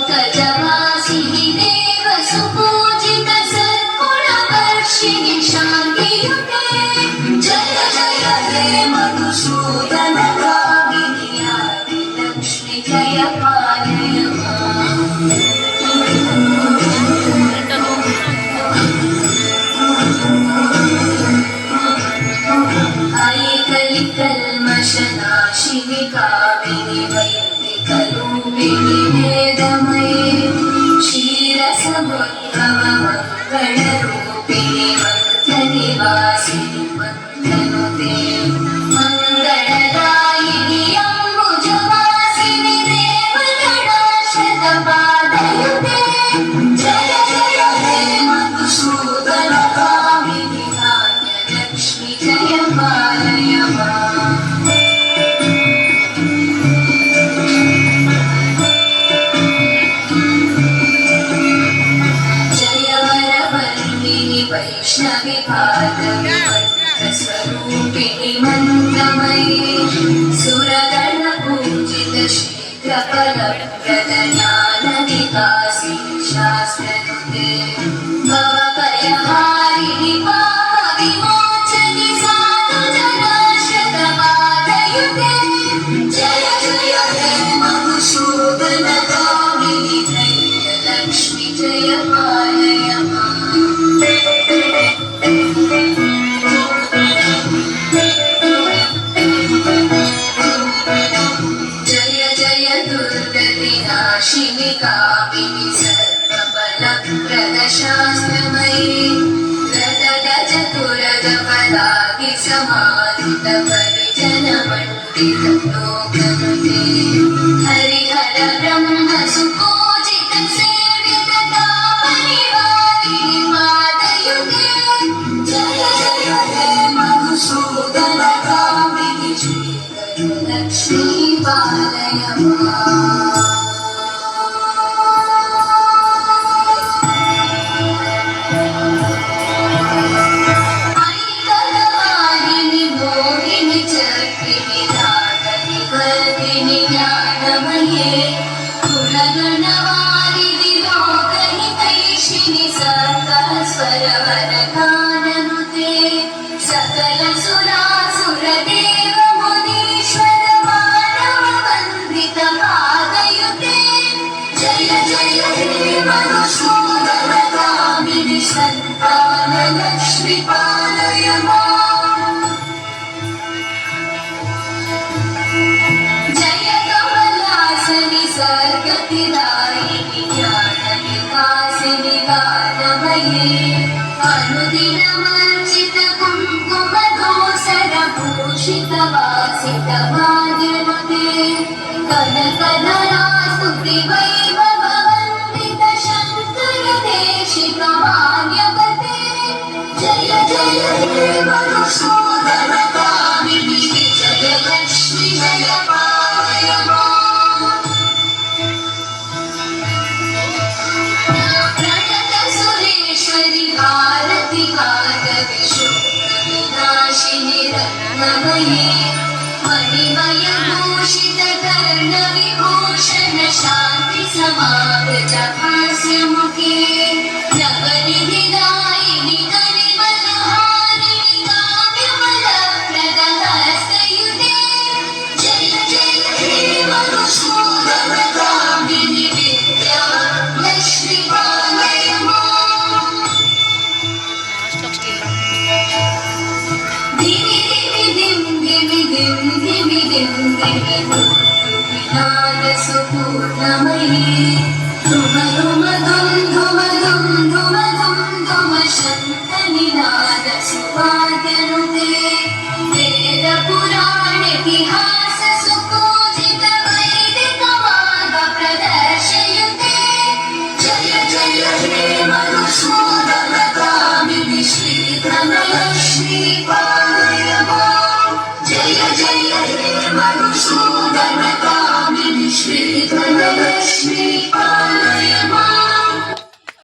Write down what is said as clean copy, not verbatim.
पंकजवासिनि देव सुपूजित सद्गुणवर्षिणि शान्तियुते जय जय हे मधुसूदन कामिनि आदिलक्ष्मि जय पालय ऐकलिकल्मषनाशिनि कामिनि वैदिकरूपिणि वेदमये क्षीरसमुद्भवमङ्गलरूपिणि मन्त्रनिवासिनि मन्त्रनुते मङ्गलदायिनि अम्बुजवासिनि देवगणाश्रितपादयुते जय जय हे मधुसूदन कामिनि धान्यलक्ष्मि जय पालय वैष्णवी भागवतस्वरूपिणि मन्त्रमयी सुरगणपूजित शीघ्रफलप्रद ज्ञानविकासिनि शास्त्रनुते भवभयहारिणि पापविमोचनि साधुजनाश्रितपादयुते जय जय हे मधुसूदन कामिनि धैर्यलक्ष्मि जय पालय दुर्गतिनाशिनि कामिनि सर्वफलप्रदशास्त्रमयी रतगजतुरगपदादिसमाहितपरिजनमण्डितलोकनुते हरिहर ब्रह्म सुपूजित सेवित तापनिवारिणि पादयुते जय जय हे मधुसूदन कामिनि श्रीधरलक्ष्मी पालय स्वरवरगाननुते सकल सुरासुरदेव मुनीश्वर मानव वन्दित पादयुते जय जय हे मधुसूदन कामिनि सन्तानलक्ष्मि पालय जय कमलासनि सर्गतिदायिनि ज्ञानविकासिनि गानमये अनुदिनमर्चित कुङ्कुमधूसरभूषित वासित भाग्यनुते कनकधरास्तुति वैभववन्दित शङ्कर देशिक भाग्यवते जय जय हे मधुसूदन कामिनि विजयलक्ष्मि जय पालय भारति भागवि शुक्रविनाशिनि रत्नमयी मणिमयभूषित कर्णविभूषण शान्ति समावृत हास्यमुखे नवनिधिदायिनि कलिमलहारिणि काव्यमलप्रद हस्तयुते जय जय हे मधुसूदन कामिनि विद्यालक्ष्मि पालय सुपूर्णमयी धुम धुम धुम धुम धुम धुम धुम धुम शङ्खनिनाद सुवा